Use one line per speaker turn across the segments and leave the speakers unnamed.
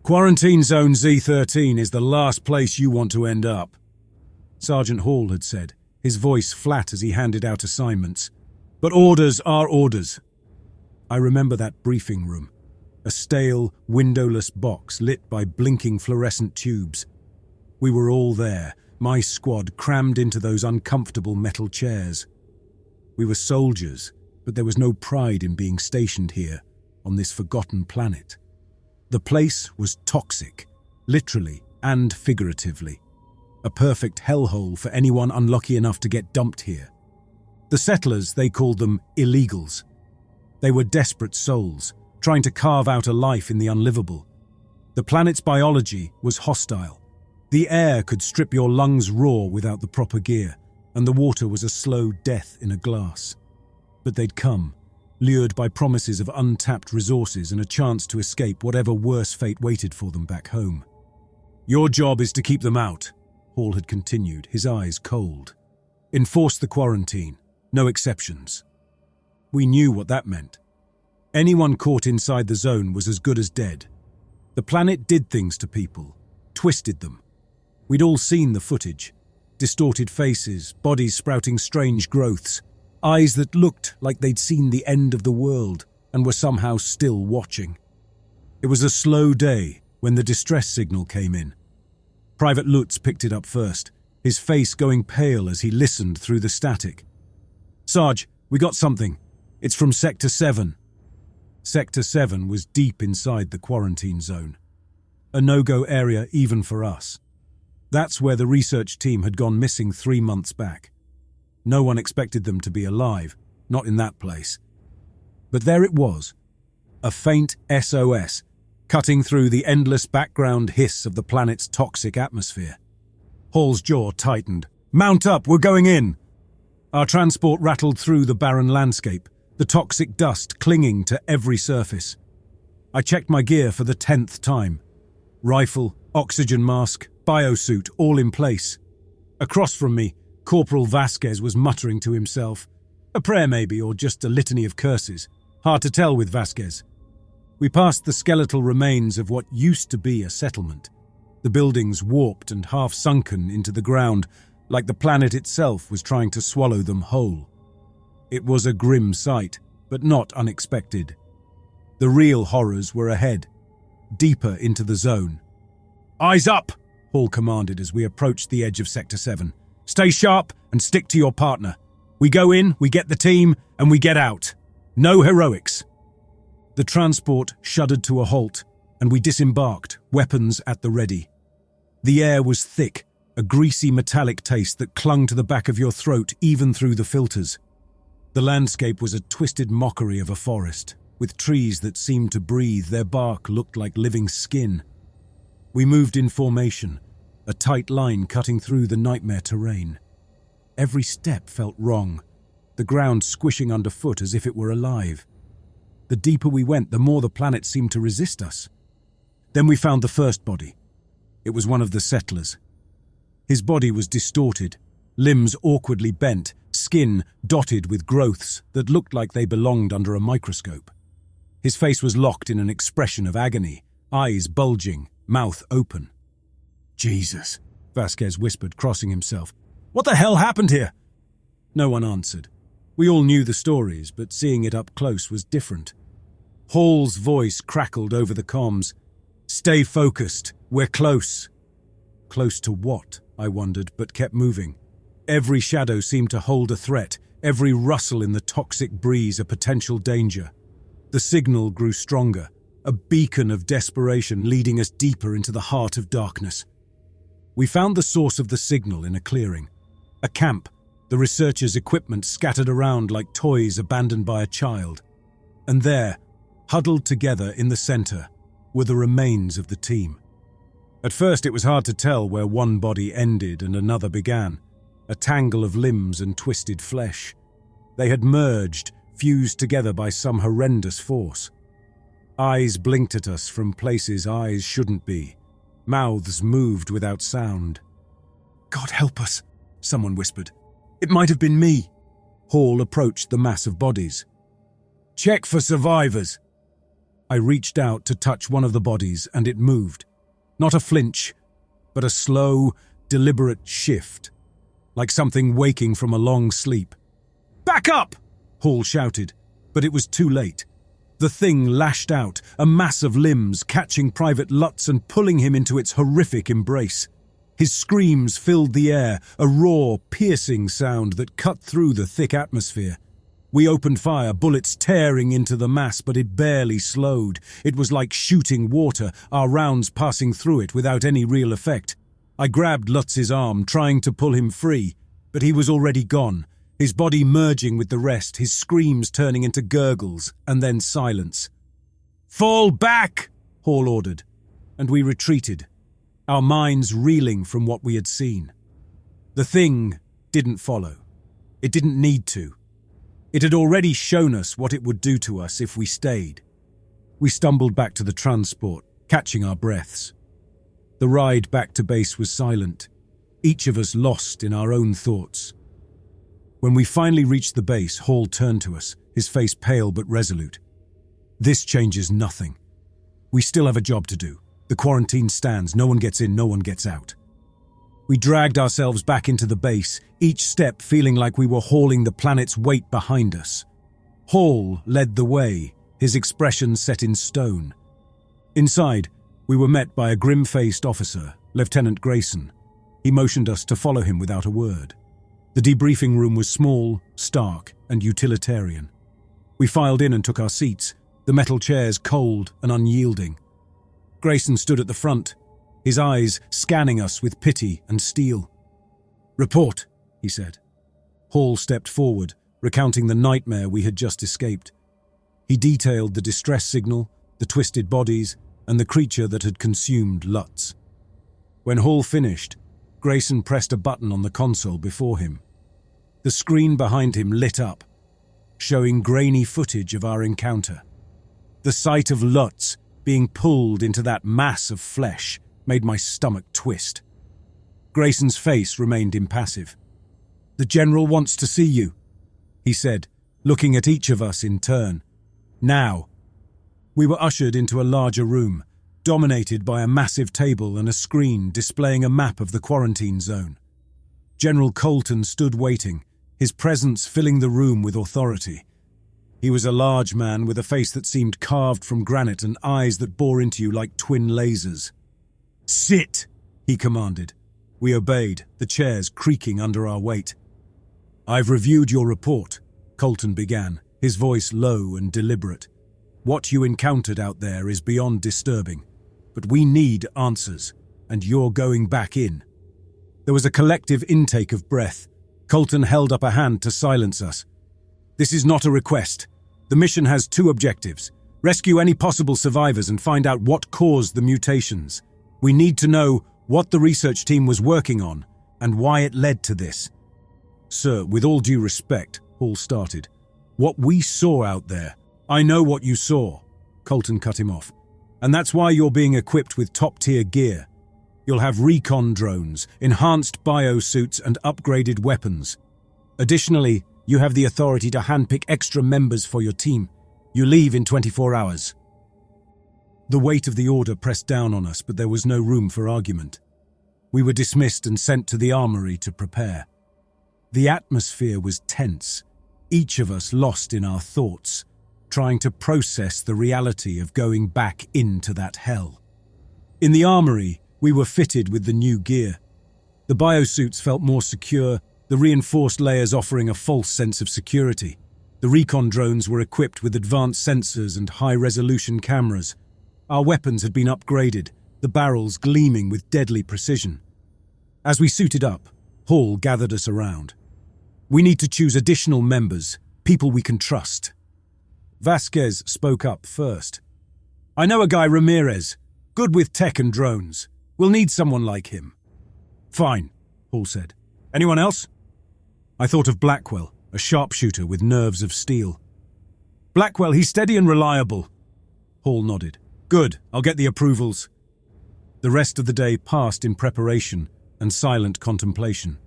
Quarantine Zone Z13 is the last place you want to end up, Sergeant Hall had said, his voice flat as he handed out assignments. But orders are orders. I remember that briefing room, a stale, windowless box lit by blinking fluorescent tubes. We were all there, my squad crammed into those uncomfortable metal chairs. We were soldiers, but there was no pride in being stationed here, on this forgotten planet. The place was toxic, literally and figuratively. A perfect hellhole for anyone unlucky enough to get dumped here. The settlers, they called them illegals. They were desperate souls, trying to carve out a life in the unlivable. The planet's biology was hostile. The air could strip your lungs raw without the proper gear, and the water was a slow death in a glass. But they'd come, lured by promises of untapped resources and a chance to escape whatever worse fate waited for them back home. Your job is to keep them out, Hall had continued, his eyes cold. Enforce the quarantine, no exceptions. We knew what that meant. Anyone caught inside the zone was as good as dead. The planet did things to people, twisted them. We'd all seen the footage. Distorted faces, bodies sprouting strange growths, eyes that looked like they'd seen the end of the world and were somehow still watching. It was a slow day when the distress signal came in. Private Lutz picked it up first, his face going pale as he listened through the static. Sarge, we got something. It's from Sector 7. Sector 7 was deep inside the quarantine zone. A no-go area even for us. That's where the research team had gone missing 3 months back. No one expected them to be alive, not in that place. But there it was, a faint SOS, cutting through the endless background hiss of the planet's toxic atmosphere. Hall's jaw tightened. Mount up, we're going in! Our transport rattled through the barren landscape, the toxic dust clinging to every surface. I checked my gear for the 10th time. Rifle, oxygen mask, biosuit, all in place. Across from me, Corporal Vasquez was muttering to himself. A prayer maybe, or just a litany of curses. Hard to tell with Vasquez. We passed the skeletal remains of what used to be a settlement. The buildings warped and half sunken into the ground, like the planet itself was trying to swallow them whole. It was a grim sight, but not unexpected. The real horrors were ahead, deeper into the zone. Eyes up, Hall commanded as we approached the edge of Sector 7. Stay sharp and stick to your partner. We go in, we get the team, and we get out. No heroics. The transport shuddered to a halt, and we disembarked, weapons at the ready. The air was thick, a greasy metallic taste that clung to the back of your throat even through the filters. The landscape was a twisted mockery of a forest, with trees that seemed to breathe, their bark looked like living skin. We moved in formation, a tight line cutting through the nightmare terrain. Every step felt wrong, the ground squishing underfoot as if it were alive. The deeper we went, the more the planet seemed to resist us. Then we found the first body. It was one of the settlers. His body was distorted, limbs awkwardly bent, skin dotted with growths that looked like they belonged under a microscope. His face was locked in an expression of agony, eyes bulging, mouth open. Jesus, Vasquez whispered, crossing himself. What the hell happened here? No one answered. We all knew the stories, but seeing it up close was different. Hall's voice crackled over the comms. Stay focused, we're close. Close to what, I wondered, but kept moving. Every shadow seemed to hold a threat, every rustle in the toxic breeze a potential danger. The signal grew stronger, a beacon of desperation leading us deeper into the heart of darkness. We found the source of the signal in a clearing. A camp, the researchers' equipment scattered around like toys abandoned by a child. And there, huddled together in the center, were the remains of the team. At first it was hard to tell where one body ended and another began, a tangle of limbs and twisted flesh. They had merged, fused together by some horrendous force. Eyes blinked at us from places eyes shouldn't be. Mouths moved without sound. God help us, someone whispered. It might have been me. Hall approached the mass of bodies. Check for survivors. I reached out to touch one of the bodies, and it moved. Not a flinch, but a slow, deliberate shift, like something waking from a long sleep. "Back up!" Hall shouted, but it was too late. The thing lashed out, a mass of limbs catching Private Lutz and pulling him into its horrific embrace. His screams filled the air, a raw, piercing sound that cut through the thick atmosphere. We opened fire, bullets tearing into the mass, but it barely slowed. It was like shooting water, our rounds passing through it without any real effect. I grabbed Lutz's arm, trying to pull him free, but he was already gone, his body merging with the rest, his screams turning into gurgles, and then silence. "Fall back!" Hall ordered, and we retreated, our minds reeling from what we had seen. The thing didn't follow. It didn't need to. It had already shown us what it would do to us if we stayed. We stumbled back to the transport, catching our breaths. The ride back to base was silent, each of us lost in our own thoughts. When we finally reached the base, Hall turned to us, his face pale but resolute. "This changes nothing. We still have a job to do. The quarantine stands, no one gets in, no one gets out." We dragged ourselves back into the base, each step feeling like we were hauling the planet's weight behind us. Hall led the way, his expression set in stone. Inside, we were met by a grim-faced officer, Lieutenant Grayson. He motioned us to follow him without a word. The debriefing room was small, stark, and utilitarian. We filed in and took our seats, the metal chairs cold and unyielding. Grayson stood at the front, his eyes scanning us with pity and steel. "Report," he said. Hall stepped forward, recounting the nightmare we had just escaped. He detailed the distress signal, the twisted bodies, and the creature that had consumed Lutz. When Hall finished, Grayson pressed a button on the console before him. The screen behind him lit up, showing grainy footage of our encounter. The sight of Lutz being pulled into that mass of flesh made my stomach twist. Grayson's face remained impassive. "The General wants to see you," he said, looking at each of us in turn. "Now." We were ushered into a larger room, dominated by a massive table and a screen displaying a map of the quarantine zone. General Colton stood waiting, his presence filling the room with authority. He was a large man with a face that seemed carved from granite and eyes that bore into you like twin lasers. "Sit," he commanded. We obeyed, the chairs creaking under our weight. "I've reviewed your report," Colton began, his voice low and deliberate. "What you encountered out there is beyond disturbing, but we need answers, and you're going back in." There was a collective intake of breath. Colton held up a hand to silence us. "This is not a request. The mission has two objectives: rescue any possible survivors and find out what caused the mutations. We need to know what the research team was working on and why it led to this." "Sir, with all due respect," Hall started, "what we saw out there—" "I know what you saw," Colton cut him off, "and that's why you're being equipped with top-tier gear. You'll have recon drones, enhanced biosuits, and upgraded weapons. Additionally, you have the authority to handpick extra members for your team. You leave in 24 hours. The weight of the order pressed down on us, but there was no room for argument. We were dismissed and sent to the armory to prepare. The atmosphere was tense, each of us lost in our thoughts, trying to process the reality of going back into that hell. In the armory, we were fitted with the new gear. The biosuits felt more secure, the reinforced layers offering a false sense of security. The recon drones were equipped with advanced sensors and high-resolution cameras. Our weapons had been upgraded, the barrels gleaming with deadly precision. As we suited up, Hall gathered us around. "We need to choose additional members, people we can trust." Vasquez spoke up first. "I know a guy, Ramirez, good with tech and drones. We'll need someone like him." "Fine," Hall said. "Anyone else?" I thought of Blackwell, a sharpshooter with nerves of steel. "Blackwell, he's steady and reliable." Hall nodded. "Good, I'll get the approvals." The rest of the day passed in preparation and silent contemplation.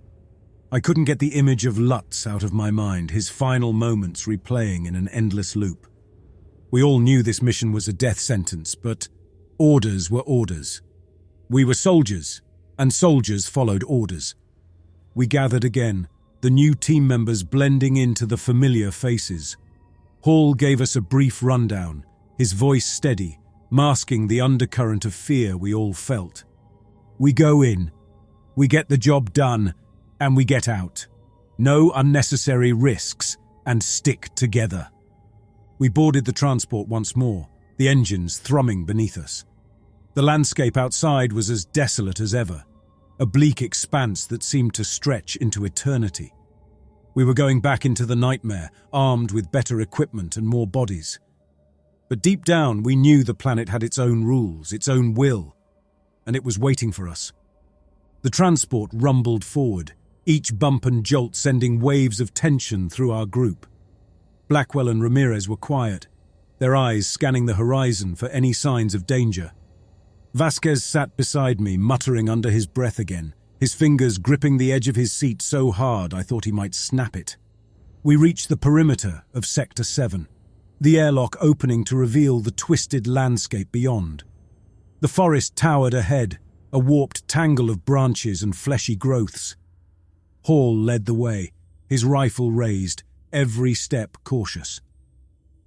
I couldn't get the image of Lutz out of my mind, his final moments replaying in an endless loop. We all knew this mission was a death sentence, but orders were orders. We were soldiers, and soldiers followed orders. We gathered again, the new team members blending into the familiar faces. Hall gave us a brief rundown, his voice steady, masking the undercurrent of fear we all felt. We go in, we get the job done, and we get out. No unnecessary risks, and stick together. We boarded the transport once more, the engines thrumming beneath us. The landscape outside was as desolate as ever, a bleak expanse that seemed to stretch into eternity. We were going back into the nightmare, armed with better equipment and more bodies. But deep down, we knew the planet had its own rules, its own will, and it was waiting for us. The transport rumbled forward, each bump and jolt sending waves of tension through our group. Blackwell and Ramirez were quiet, their eyes scanning the horizon for any signs of danger. Vasquez sat beside me, muttering under his breath again, his fingers gripping the edge of his seat so hard I thought he might snap it. We reached the perimeter of Sector 7, the airlock opening to reveal the twisted landscape beyond. The forest towered ahead, a warped tangle of branches and fleshy growths. Hall led the way, his rifle raised, every step cautious.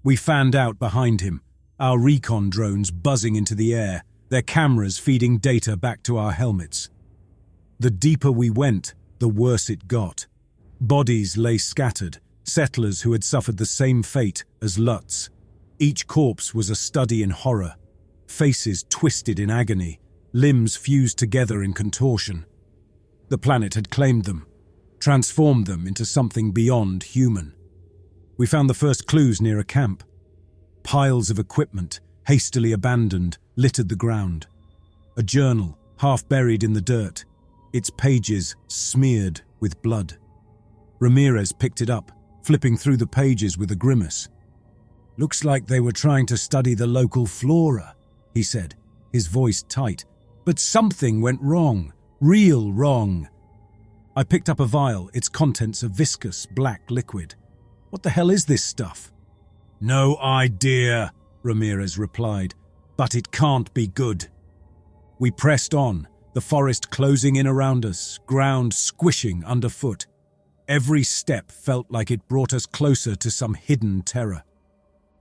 We fanned out behind him, our recon drones buzzing into the air, their cameras feeding data back to our helmets. The deeper we went, the worse it got. Bodies lay scattered, settlers who had suffered the same fate as Lutz. Each corpse was a study in horror, faces twisted in agony, limbs fused together in contortion. The planet had claimed them, transformed them into something beyond human. We found the first clues near a camp. Piles of equipment, hastily abandoned, littered the ground. A journal, half buried in the dirt, its pages smeared with blood. Ramirez picked it up, flipping through the pages with a grimace. "Looks like they were trying to study the local flora," he said, his voice tight. "But something went wrong, real wrong." I picked up a vial, its contents a viscous black liquid. "What the hell is this stuff?" "No idea," Ramirez replied, "but it can't be good." We pressed on, the forest closing in around us, ground squishing underfoot. Every step felt like it brought us closer to some hidden terror.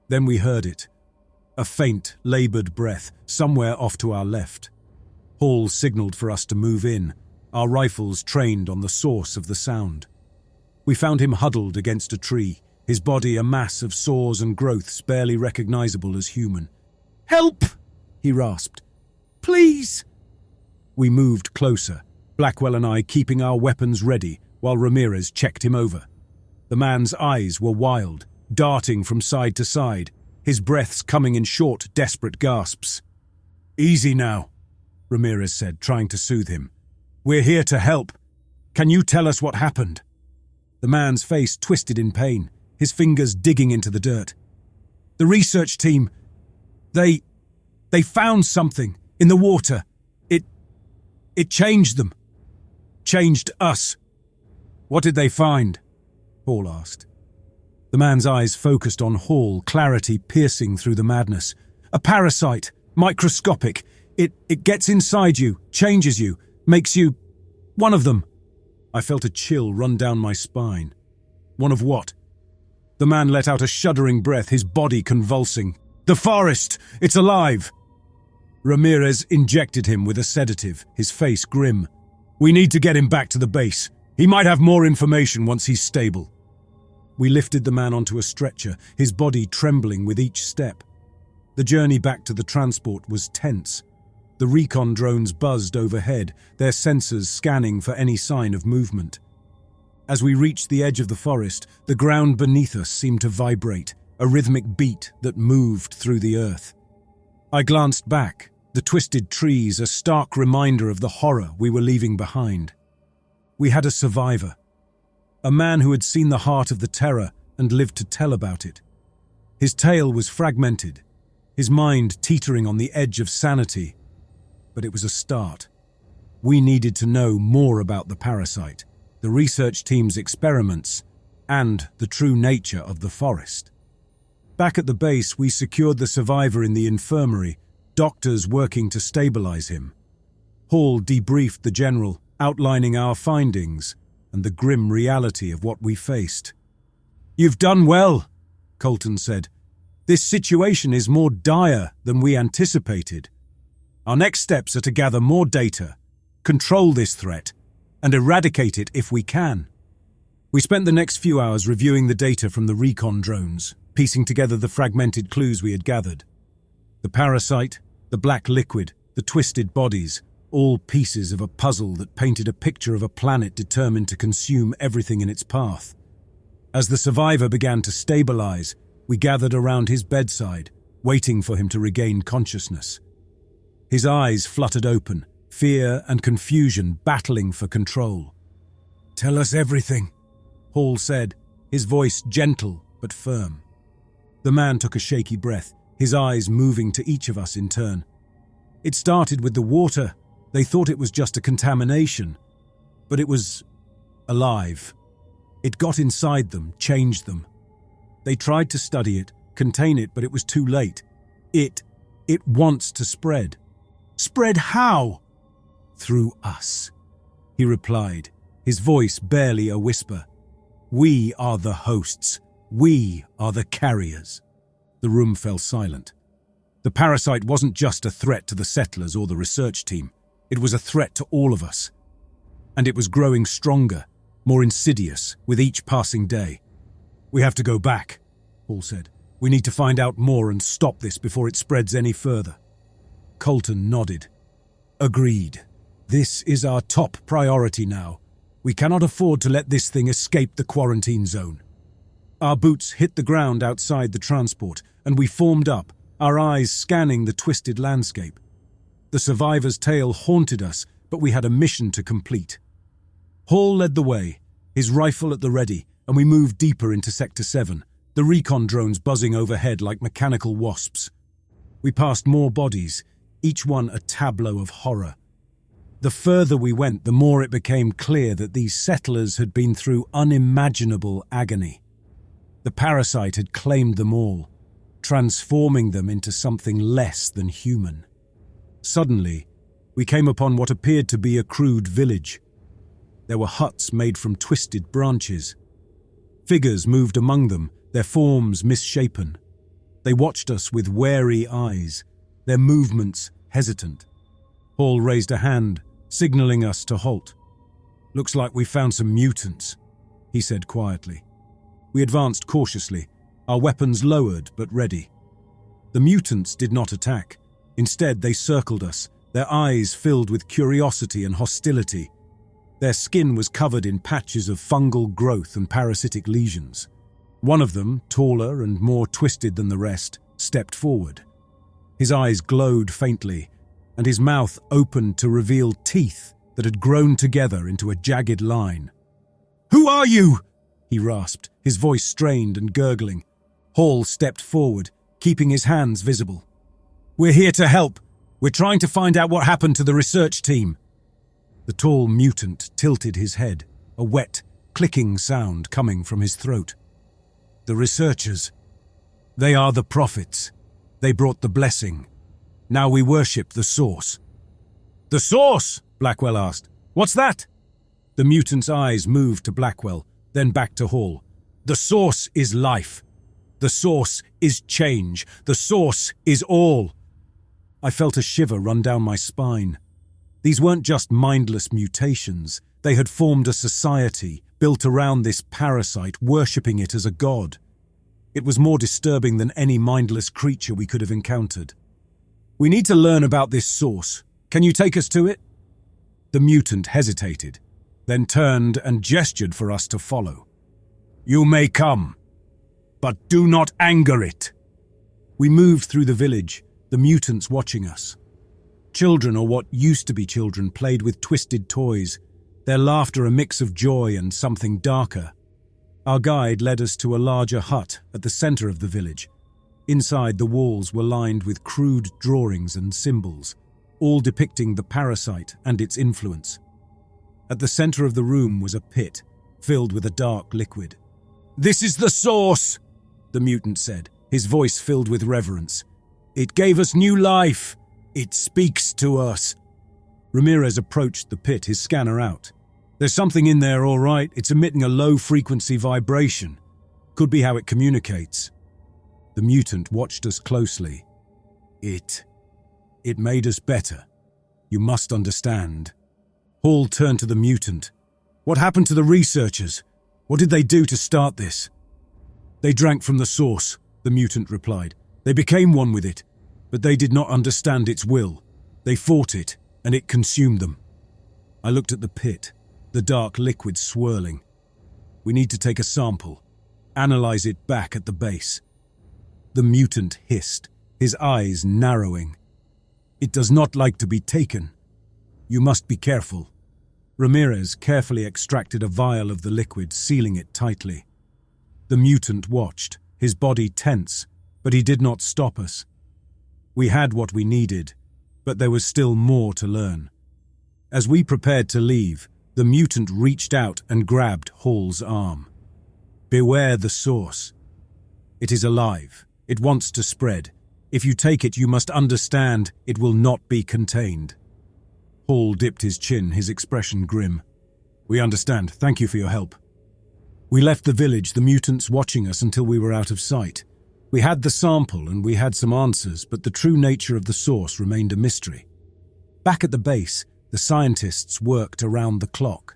Then we heard it, a faint, labored breath somewhere off to our left. Hall signaled for us to move in, our rifles trained on the source of the sound. We found him huddled against a tree, his body a mass of sores and growths barely recognizable as human. "Help!" he rasped. "Please!" We moved closer, Blackwell and I keeping our weapons ready while Ramirez checked him over. The man's eyes were wild, darting from side to side, his breaths coming in short, desperate gasps. "Easy now," Ramirez said, trying to soothe him. "We're here to help. Can you tell us what happened?" The man's face twisted in pain, his fingers digging into the dirt. "The research team, they found something in the water. It changed them. Changed us." "What did they find?" Hall asked. The man's eyes focused on Hall, clarity piercing through the madness. "A parasite, microscopic. It gets inside you, changes you, makes you one of them." I felt a chill run down my spine. "One of what?" The man let out a shuddering breath, his body convulsing. "The forest! It's alive!" Ramirez injected him with a sedative, his face grim. "We need to get him back to the base. He might have more information once he's stable." We lifted the man onto a stretcher, his body trembling with each step. The journey back to the transport was tense. The recon drones buzzed overhead, their sensors scanning for any sign of movement. As we reached the edge of the forest, the ground beneath us seemed to vibrate, a rhythmic beat that moved through the earth. I glanced back, the twisted trees a stark reminder of the horror we were leaving behind. We had a survivor, a man who had seen the heart of the terror and lived to tell about it. His tale was fragmented, his mind teetering on the edge of sanity, but it was a start. We needed to know more about the parasite, the research team's experiments, and the true nature of the forest. Back at the base, we secured the survivor in the infirmary, doctors working to stabilize him. Hall debriefed the general, outlining our findings and the grim reality of what we faced. "You've done well," Colton said. "This situation is more dire than we anticipated. Our next steps are to gather more data, control this threat, and eradicate it if we can." We spent the next few hours reviewing the data from the recon drones, piecing together the fragmented clues we had gathered. The parasite, the black liquid, the twisted bodies, all pieces of a puzzle that painted a picture of a planet determined to consume everything in its path. As the survivor began to stabilize, we gathered around his bedside, waiting for him to regain consciousness. His eyes fluttered open, fear and confusion battling for control. "Tell us everything," Hall said, his voice gentle but firm. The man took a shaky breath, his eyes moving to each of us in turn. "It started with the water. They thought it was just a contamination, but it was alive. It got inside them, changed them. They tried to study it, contain it, but it was too late. It wants to spread." "Spread how?" "Through us," he replied, his voice barely a whisper. "We are the hosts. We are the carriers." The room fell silent. The parasite wasn't just a threat to the settlers or the research team. It was a threat to all of us. And it was growing stronger, more insidious, with each passing day. "We have to go back," Hall said. "We need to find out more and stop this before it spreads any further." Colton nodded. "Agreed. This is our top priority now. We cannot afford to let this thing escape the quarantine zone." Our boots hit the ground outside the transport, and we formed up, our eyes scanning the twisted landscape. The survivor's tale haunted us, but we had a mission to complete. Hall led the way, his rifle at the ready, and we moved deeper into Sector 7, the recon drones buzzing overhead like mechanical wasps. We passed more bodies, each one a tableau of horror. The further we went, the more it became clear that these settlers had been through unimaginable agony. The parasite had claimed them all, transforming them into something less than human. Suddenly, we came upon what appeared to be a crude village. There were huts made from twisted branches. Figures moved among them, their forms misshapen. They watched us with wary eyes, their movements hesitant. Hall raised a hand, signaling us to halt. "Looks like we found some mutants," he said quietly. We advanced cautiously, our weapons lowered but ready. The mutants did not attack. Instead, they circled us, their eyes filled with curiosity and hostility. Their skin was covered in patches of fungal growth and parasitic lesions. One of them, taller and more twisted than the rest, stepped forward. His eyes glowed faintly, and his mouth opened to reveal teeth that had grown together into a jagged line. "Who are you?" he rasped, his voice strained and gurgling. Hall stepped forward, keeping his hands visible. "We're here to help. We're trying to find out what happened to the research team." The tall mutant tilted his head, a wet, clicking sound coming from his throat. "The researchers. They are the prophets. They brought the blessing. Now we worship the source." "The source?" Blackwell asked. "What's that?" The mutant's eyes moved to Blackwell, then back to Hall. "The source is life. The source is change. The source is all." I felt a shiver run down my spine. These weren't just mindless mutations. They had formed a society built around this parasite, worshipping it as a god. It was more disturbing than any mindless creature we could have encountered. "We need to learn about this source. Can you take us to it?" The mutant hesitated, then turned and gestured for us to follow. "You may come, but do not anger it." We moved through the village, the mutants watching us. Children, or what used to be children, played with twisted toys, their laughter a mix of joy and something darker. Our guide led us to a larger hut at the center of the village. Inside, the walls were lined with crude drawings and symbols, all depicting the parasite and its influence. At the center of the room was a pit, filled with a dark liquid. "This is the source," the mutant said, his voice filled with reverence. "It gave us new life. It speaks to us." Ramirez approached the pit, his scanner out. "There's something in there, all right. It's emitting a low-frequency vibration. Could be how it communicates." The mutant watched us closely. It made us better. You must understand." Hall turned to the mutant. "What happened to the researchers? What did they do to start this?" "They drank from the source," the mutant replied. "They became one with it, but they did not understand its will. They fought it, and it consumed them." I looked at the pit, the dark liquid swirling. "We need to take a sample, analyze it back at the base." The mutant hissed, his eyes narrowing. "It does not like to be taken. You must be careful." Ramirez carefully extracted a vial of the liquid, sealing it tightly. The mutant watched, his body tense, but he did not stop us. We had what we needed, but there was still more to learn. As we prepared to leave, the mutant reached out and grabbed Hall's arm. "Beware the source. It is alive. It wants to spread. If you take it, you must understand it will not be contained." Hall dipped his chin, his expression grim. "We understand. Thank you for your help." We left the village, the mutants watching us until we were out of sight. We had the sample and we had some answers, but the true nature of the source remained a mystery. Back at the base, the scientists worked around the clock.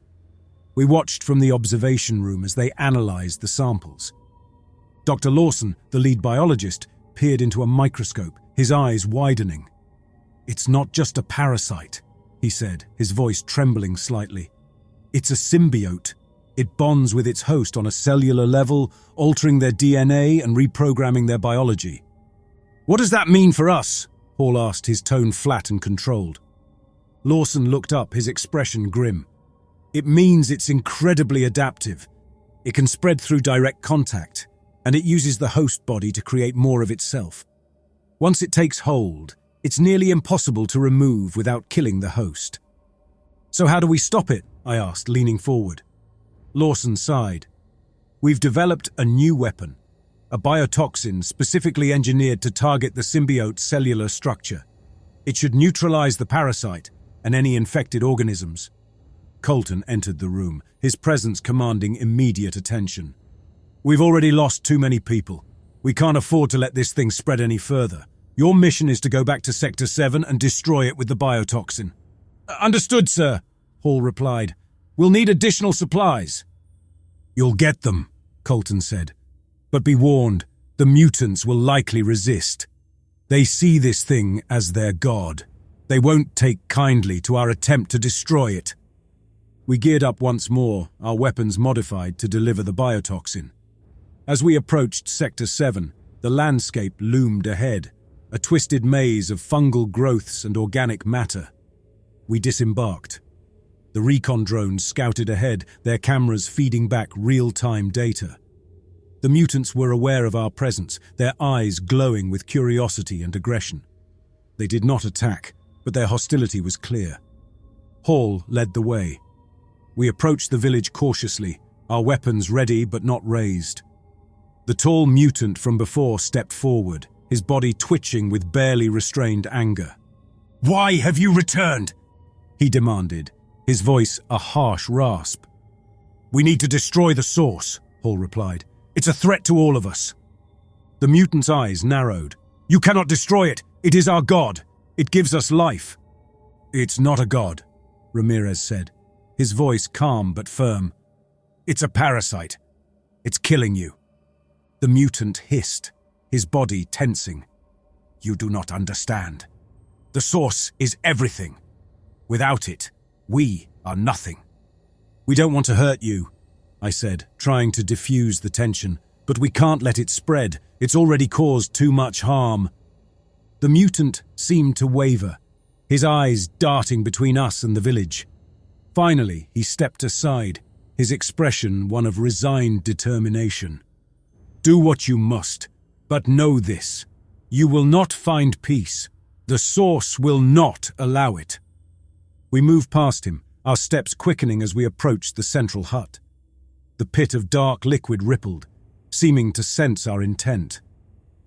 We watched from the observation room as they analyzed the samples. Dr. Lawson, the lead biologist, peered into a microscope, his eyes widening. "It's not just a parasite," he said, his voice trembling slightly. "It's a symbiote. It bonds with its host on a cellular level, altering their DNA and reprogramming their biology." "What does that mean for us?" Hall asked, his tone flat and controlled. Lawson looked up, his expression grim. "It means it's incredibly adaptive. It can spread through direct contact, and it uses the host body to create more of itself. Once it takes hold, it's nearly impossible to remove without killing the host." "So how do we stop it?" I asked, leaning forward. Lawson sighed. "We've developed a new weapon, a biotoxin specifically engineered to target the symbiote's cellular structure. It should neutralize the parasite and any infected organisms." Colton entered the room, his presence commanding immediate attention. "We've already lost too many people. We can't afford to let this thing spread any further. Your mission is to go back to Sector 7 and destroy it with the biotoxin." "Understood, sir," Hall replied. "We'll need additional supplies." "You'll get them," Colton said. "But be warned, the mutants will likely resist. They see this thing as their god. They won't take kindly to our attempt to destroy it." We geared up once more, our weapons modified to deliver the biotoxin. As we approached Sector 7, the landscape loomed ahead, a twisted maze of fungal growths and organic matter. We disembarked. The recon drones scouted ahead, their cameras feeding back real-time data. The mutants were aware of our presence, their eyes glowing with curiosity and aggression. They did not attack, but their hostility was clear. Hall led the way. We approached the village cautiously, our weapons ready but not raised. The tall mutant from before stepped forward, his body twitching with barely restrained anger. "Why have you returned?" he demanded, his voice a harsh rasp. "We need to destroy the source," Hall replied. "It's a threat to all of us." The mutant's eyes narrowed. "You cannot destroy it. It is our god. It gives us life." "It's not a god," Ramirez said, his voice calm but firm. "It's a parasite. It's killing you." The mutant hissed, his body tensing. "You do not understand. The source is everything. Without it, we are nothing." "We don't want to hurt you," I said, trying to diffuse the tension, "but we can't let it spread. It's already caused too much harm." The mutant seemed to waver, his eyes darting between us and the village. Finally, he stepped aside, his expression one of resigned determination. "Do what you must, but know this. You will not find peace. The source will not allow it." We moved past him, our steps quickening as we approached the central hut. The pit of dark liquid rippled, seeming to sense our intent.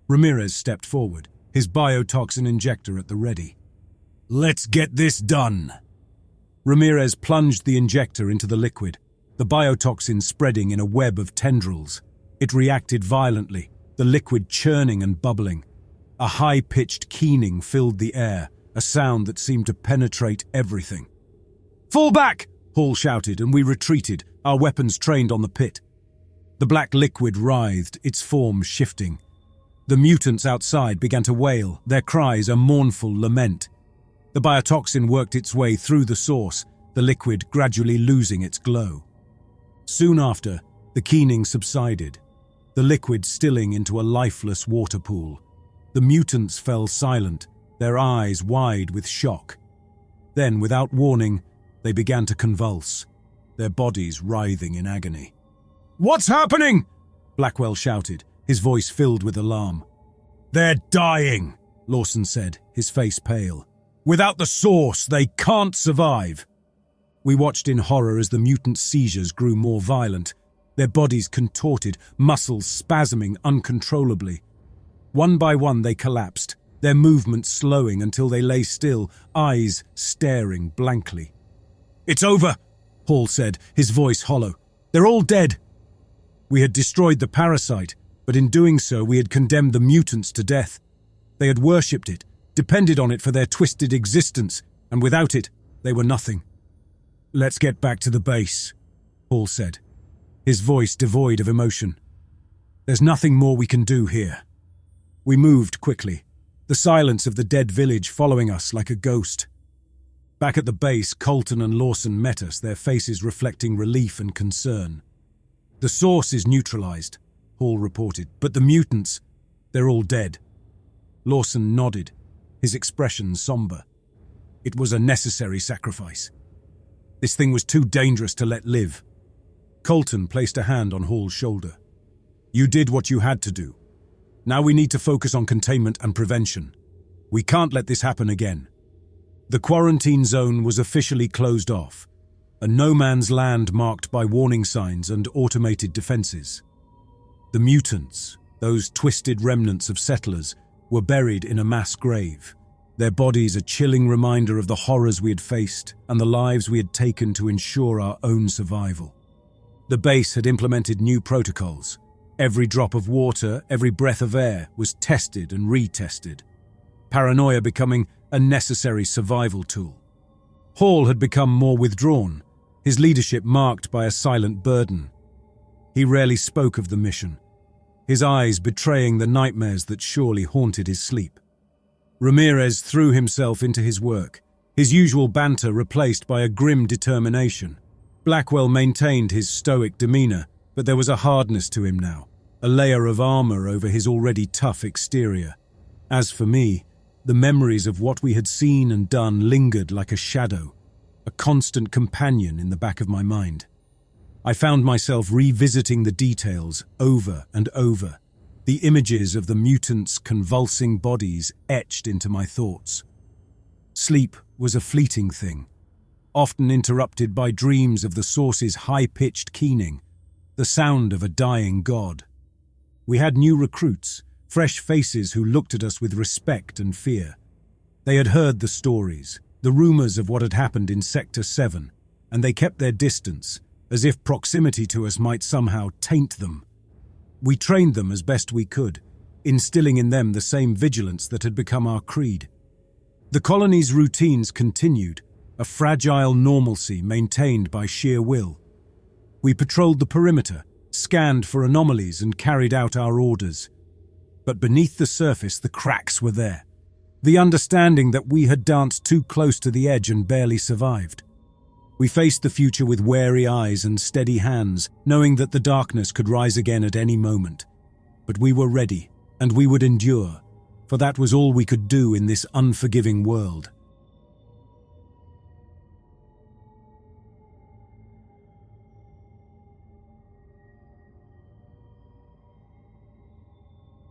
Ramirez stepped forward, his biotoxin injector at the ready. "Let's get this done." Ramirez plunged the injector into the liquid, the biotoxin spreading in a web of tendrils. It reacted violently, the liquid churning and bubbling. A high-pitched keening filled the air, a sound that seemed to penetrate everything. "Fall back!" Hall shouted, and we retreated, our weapons trained on the pit. The black liquid writhed, its form shifting. The mutants outside began to wail, their cries a mournful lament. The biotoxin worked its way through the source, the liquid gradually losing its glow. Soon after, the keening subsided, the liquid stilling into a lifeless water pool. The mutants fell silent, their eyes wide with shock. Then, without warning, they began to convulse, their bodies writhing in agony. "What's happening?" Blackwell shouted, his voice filled with alarm. "They're dying," Lawson said, his face pale. "Without the source, they can't survive." We watched in horror as the mutant seizures grew more violent, their bodies contorted, muscles spasming uncontrollably. One by one they collapsed, their movements slowing until they lay still, eyes staring blankly. "It's over," Hall said, his voice hollow. "They're all dead." We had destroyed the parasite, but in doing so we had condemned the mutants to death. They had worshipped it, depended on it for their twisted existence, and without it, they were nothing. "Let's get back to the base," Hall said, his voice devoid of emotion. "There's nothing more we can do here." We moved quickly, the silence of the dead village following us like a ghost. Back at the base, Colton and Lawson met us, their faces reflecting relief and concern. "The source is neutralized," Hall reported, "but the mutants, they're all dead." Lawson nodded, his expression somber. "It was a necessary sacrifice. This thing was too dangerous to let live." Colton placed a hand on Hall's shoulder. "You did what you had to do. Now we need to focus on containment and prevention. We can't let this happen again." The quarantine zone was officially closed off, a no-man's land marked by warning signs and automated defenses. The mutants, those twisted remnants of settlers, were buried in a mass grave, their bodies a chilling reminder of the horrors we had faced and the lives we had taken to ensure our own survival. The base had implemented new protocols. Every drop of water, every breath of air was tested and retested, paranoia becoming a necessary survival tool. Hall had become more withdrawn, his leadership marked by a silent burden. He rarely spoke of the mission, his eyes betraying the nightmares that surely haunted his sleep. Ramirez threw himself into his work, his usual banter replaced by a grim determination. Blackwell maintained his stoic demeanor, but there was a hardness to him now, a layer of armor over his already tough exterior. As for me, the memories of what we had seen and done lingered like a shadow, a constant companion in the back of my mind. I found myself revisiting the details over and over, the images of the mutants' convulsing bodies etched into my thoughts. Sleep was a fleeting thing, often interrupted by dreams of the source's high-pitched keening, the sound of a dying god. We had new recruits, fresh faces who looked at us with respect and fear. They had heard the stories, the rumors of what had happened in Sector 7, and they kept their distance, as if proximity to us might somehow taint them. We trained them as best we could, instilling in them the same vigilance that had become our creed. The colony's routines continued, a fragile normalcy maintained by sheer will. We patrolled the perimeter, scanned for anomalies and carried out our orders. But beneath the surface, the cracks were there. The understanding that we had danced too close to the edge and barely survived. We faced the future with wary eyes and steady hands, knowing that the darkness could rise again at any moment. But we were ready, and we would endure, for that was all we could do in this unforgiving world.